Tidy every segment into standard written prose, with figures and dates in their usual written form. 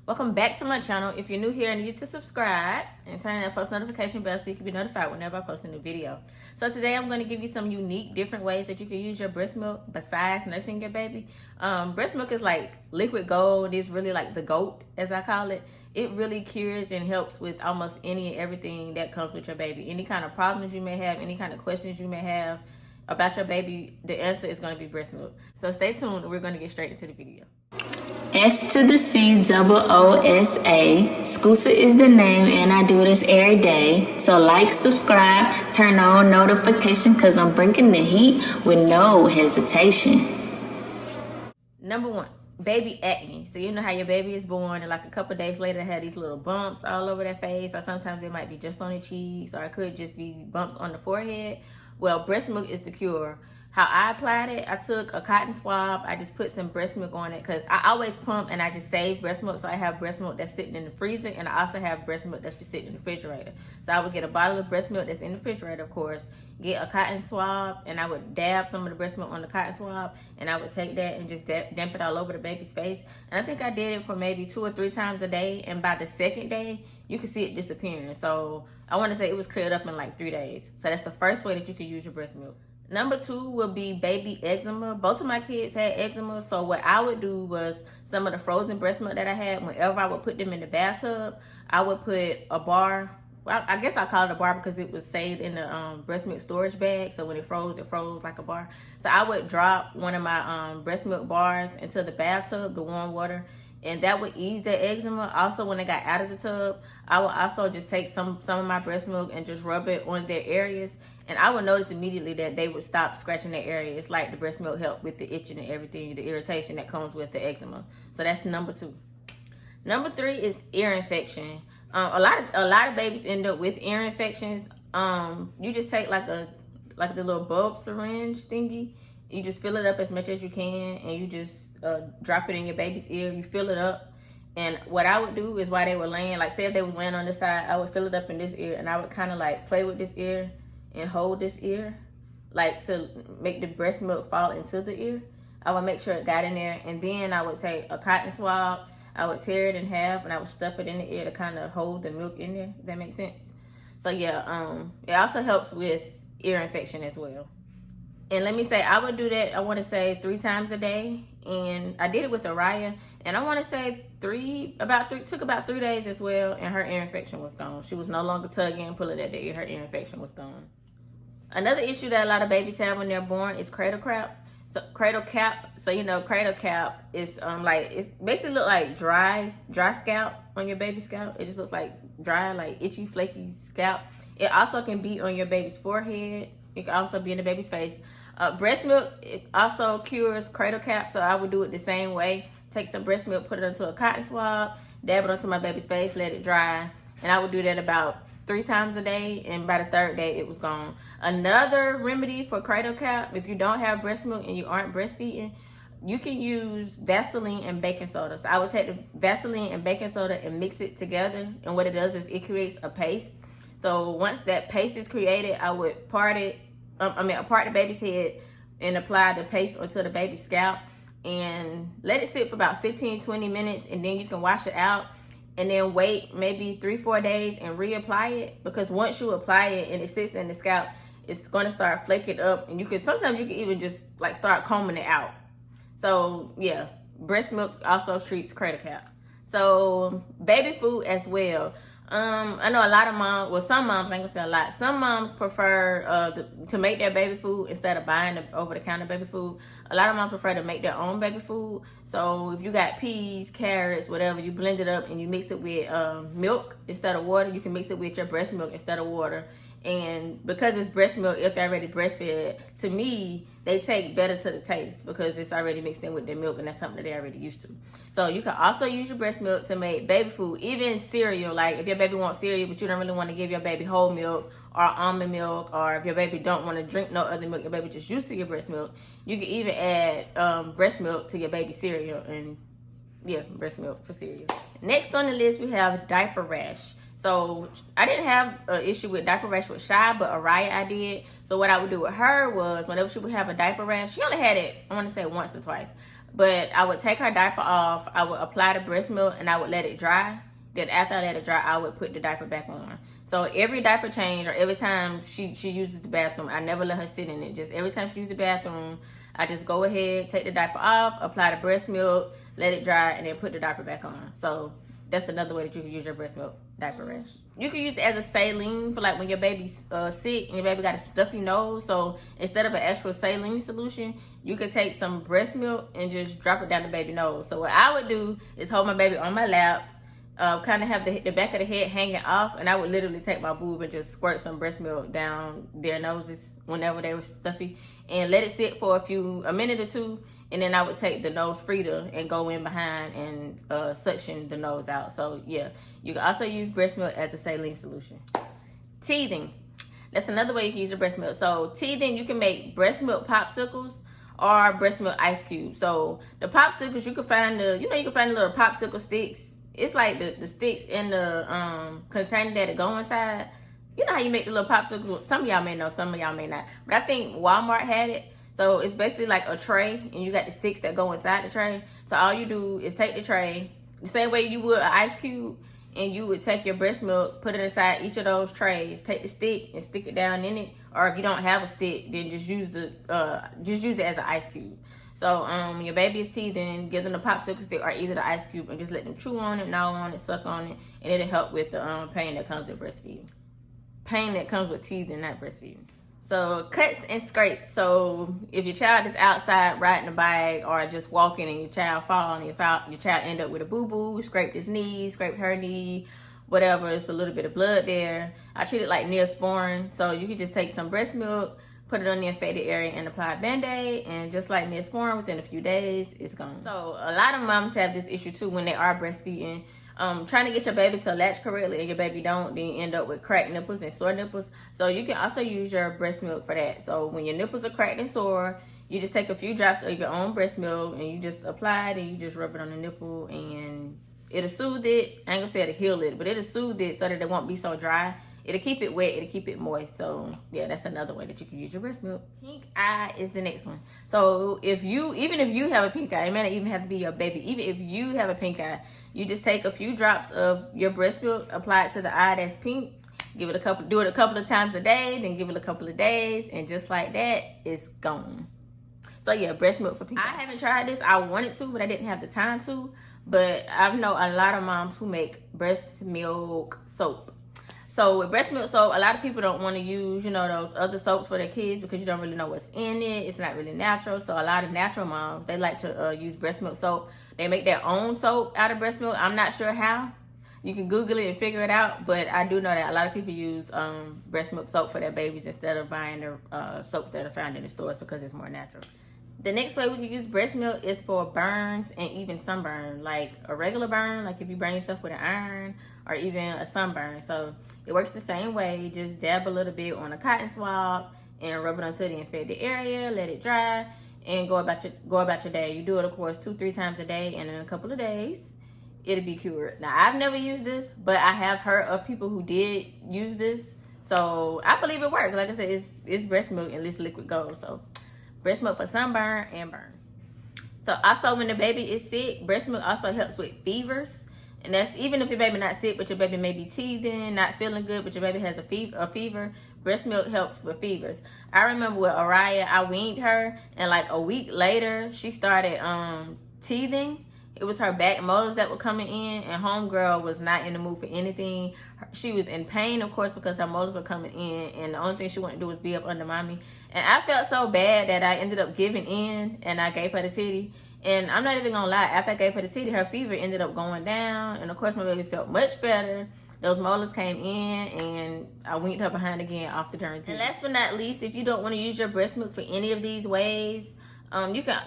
Welcome back to my channel. If you're new here, I need you to subscribe and turn on that post notification bell so you can be notified whenever I post a new video. So today I'm going to give you some unique different ways that you can use your breast milk besides nursing your baby. Breast milk is like liquid gold. It's really like the GOAT, as I call it. It really cures and helps with almost any and everything that comes with your baby. Any kind of problems you may have, any kind of questions you may have about your baby, the answer is going to be breast milk. So stay tuned. We're going to get straight into the video. S to the C-O-O-S-A. Scoosa is the name, and I do this every day. So like, subscribe, turn on notification, because I'm bringing the heat with no hesitation. Number one, baby acne. So you know how your baby is born and like a couple days later they have these little bumps all over their face, or sometimes it might be just on the cheeks, or it could just be bumps on the forehead. Well, breast milk is the cure. How I applied it, I took a cotton swab, I just put some breast milk on it because I always pump and I just save breast milk. So I have breast milk that's sitting in the freezer, and I also have breast milk that's just sitting in the refrigerator. So I would get a bottle of breast milk that's in the refrigerator, of course, get a cotton swab, and I would dab some of the breast milk on the cotton swab, and I would take that and just damp it all over the baby's face. And I think I did it for maybe 2 or 3 times a day, and by the second day, you can see it disappearing. So I want to say it was cleared up in like 3 days. So that's the first way that you can use your breast milk. Number 2 will be baby eczema. Both of my kids had eczema, so what I would do was some of the frozen breast milk that I had, whenever I would put them in the bathtub, I would put a bar. Well, I guess I call it a bar because it was saved in the breast milk storage bag. So when it froze like a bar. So I would drop one of my breast milk bars into the bathtub, the warm water, and that would ease their eczema. Also, when they got out of the tub, I would also just take some of my breast milk and just rub it on their areas. And I would notice immediately that they would stop scratching their area. It's like the breast milk helped with the itching and everything, the irritation that comes with the eczema. So that's number 2. Number 3 is ear infection. A lot of babies end up with ear infections. You just take like the little bulb syringe thingy. You just fill it up as much as you can, and you just drop it in your baby's ear. You fill it up. And what I would do is while they were laying, like say if they was laying on this side, I would fill it up in this ear, and I would kind of like play with this ear and hold this ear, like to make the breast milk fall into the ear. I would make sure it got in there, and then I would take a cotton swab, I would tear it in half, and I would stuff it in the ear to kind of hold the milk in there, if that makes sense. So yeah, it also helps with ear infection as well. And let me say, I would do that, I want to say 3 times a day, and I did it with Araya, and I want to say took about 3 days as well, and her ear infection was gone. She was no longer tugging and pulling at the ear, her ear infection was gone. Another issue that a lot of babies have when they're born is cradle cap. So cradle cap. So you know, cradle cap is like, it's basically look like dry scalp on your baby's scalp. It just looks like dry, like itchy, flaky scalp. It also can be on your baby's forehead. It can also be in the baby's face. Breast milk, it also cures cradle cap. So I would do it the same way. Take some breast milk, put it into a cotton swab, dab it onto my baby's face, let it dry, and I would do that about 3 times a day, and by the 3rd day it was gone. Another remedy for cradle cap, if you don't have breast milk and you aren't breastfeeding, you can use Vaseline and baking soda. So I would take the Vaseline and baking soda and mix it together, and what it does is it creates a paste. So once that paste is created, I would part the baby's head and apply the paste onto the baby's scalp and let it sit for about 15-20 minutes, and then you can wash it out. And then wait maybe 3-4 days and reapply it, because once you apply it and it sits in the scalp, it's going to start flaking up, and sometimes you can even just like start combing it out. So yeah, breast milk also treats cradle cap. So baby food as well. I know a lot of moms, well, some moms, I ain't gonna say a lot, some moms prefer to make their baby food instead of buying the over-the-counter baby food. A lot of moms prefer to make their own baby food. So if you got peas, carrots, whatever, you blend it up and you mix it with milk instead of water. You can mix it with your breast milk instead of water. And because it's breast milk, if they're already breastfed, to me, they take better to the taste because it's already mixed in with their milk, and that's something that they're already used to. So you can also use your breast milk to make baby food, even cereal. Like if your baby wants cereal, but you don't really want to give your baby whole milk or almond milk, or if your baby don't want to drink no other milk, your baby just used to your breast milk, you can even add breast milk to your baby cereal, and yeah, breast milk for cereal. Next on the list, we have diaper rash. So I didn't have an issue with diaper rash with Shy, but Araya I did. So what I would do with her was whenever she would have a diaper rash, she only had it, I want to say once or twice. But I would take her diaper off, I would apply the breast milk, and I would let it dry. Then after I let it dry, I would put the diaper back on. So every diaper change, or every time she uses the bathroom, I never let her sit in it. Just every time she uses the bathroom, I just go ahead, take the diaper off, apply the breast milk, let it dry, and then put the diaper back on. So that's another way that you can use your breast milk diaper rash. You can use it as a saline for like when your baby's sick and your baby got a stuffy nose. So instead of an actual saline solution, you could take some breast milk and just drop it down the baby's nose. So what I would do is hold my baby on my lap, kind of have the back of the head hanging off, and I would literally take my boob and just squirt some breast milk down their noses whenever they were stuffy, and let it sit for a minute or two, and then I would take the nose frida and go in behind and suction the nose out. So yeah, you can also use breast milk as a saline solution. Teething, that's another way you can use your breast milk. So teething, you can make breast milk popsicles or breast milk ice cubes. So the popsicles, you can find the little popsicle sticks. It's like the sticks in the container that it go inside. You know how you make the little popsicles? Some of y'all may know, some of y'all may not. But I think Walmart had it. So it's basically like a tray, and you got the sticks that go inside the tray. So all you do is take the tray, the same way you would an ice cube, and you would take your breast milk, put it inside each of those trays, take the stick and stick it down in it. Or if you don't have a stick, then just use it as an ice cube. So when your baby is teething, give them the popsicle stick or either the ice cube, and just let them chew on it, gnaw on it, suck on it, and it'll help with the pain that comes with breastfeeding. Pain that comes with teething, not breastfeeding. So cuts and scrapes. So if your child is outside riding a bike or just walking and your child fall and your child end up with a boo-boo, scraped his knee, scraped her knee, whatever, it's a little bit of blood there. I treat it like Neosporin. So you can just take some breast milk, put it on the infected area, and apply a Band-Aid, and just like Neosporin, within a few days, it's gone. So a lot of moms have this issue too when they are breastfeeding. Trying to get your baby to latch correctly and your baby don't, then you end up with cracked nipples and sore nipples. So you can also use your breast milk for that. So when your nipples are cracked and sore, you just take a few drops of your own breast milk and you just apply it, and you just rub it on the nipple, and it'll soothe it. I ain't gonna say it'll heal it, but it'll soothe it so that it won't be so dry. It'll keep it wet, it'll keep it moist. So yeah, that's another way that you can use your breast milk. Pink eye is the next one. So even if you have a pink eye, it may not even have to be your baby. Even if you have a pink eye, you just take a few drops of your breast milk, apply it to the eye that's pink, do it a couple of times a day, then give it a couple of days, and just like that, it's gone. So yeah, breast milk for pink eye. I haven't tried this. I wanted to, but I didn't have the time to. But I know a lot of moms who make breast milk soap. So with breast milk soap, a lot of people don't want to use, those other soaps for their kids because you don't really know what's in it. It's not really natural. So a lot of natural moms, they like to use breast milk soap. They make their own soap out of breast milk. I'm not sure how. You can Google it and figure it out. But I do know that a lot of people use breast milk soap for their babies instead of buying the soaps that are found in the stores because it's more natural. The next way we can use breast milk is for burns and even sunburn, like a regular burn, like if you burn yourself with an iron, or even a sunburn. So it works the same way. Just dab a little bit on a cotton swab and rub it onto the infected area, let it dry, and go about your day. You do it, of course, 2-3 times a day, and in a couple of days, it'll be cured. Now, I've never used this, but I have heard of people who did use this. So I believe it works. Like I said, it's breast milk and this liquid gold. So breast milk for sunburn and burn. So also when the baby is sick, breast milk also helps with fevers. And that's even if your baby not sick, but your baby may be teething, not feeling good, but your baby has a fever, breast milk helps with fevers. I remember with Araya, I weaned her, and like a week later, she started teething. It was her back molars that were coming in, and homegirl was not in the mood for anything. She was in pain, of course, because her molars were coming in, and the only thing she wanted to do was be up under mommy. And I felt so bad that I ended up giving in, and I gave her the titty. And I'm not even gonna lie, after I gave her the titty, her fever ended up going down, and of course my baby felt much better. Those molars came in, and I weaned her behind again off the darn titty. And last but not least, if you don't want to use your breast milk for any of these ways,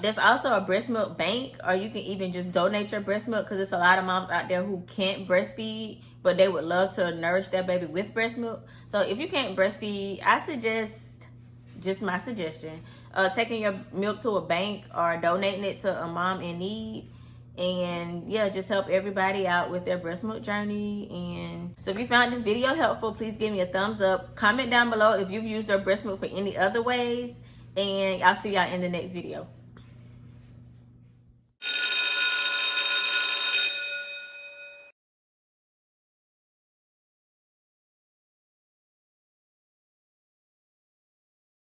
there's also a breast milk bank, or you can even just donate your breast milk, because there's a lot of moms out there who can't breastfeed, but they would love to nourish their baby with breast milk. So if you can't breastfeed, I suggest, just my suggestion, taking your milk to a bank or donating it to a mom in need. And yeah, just help everybody out with their breast milk journey. And so if you found this video helpful, please give me a thumbs up. Comment down below if you've used your breast milk for any other ways. And I'll see y'all in the next video.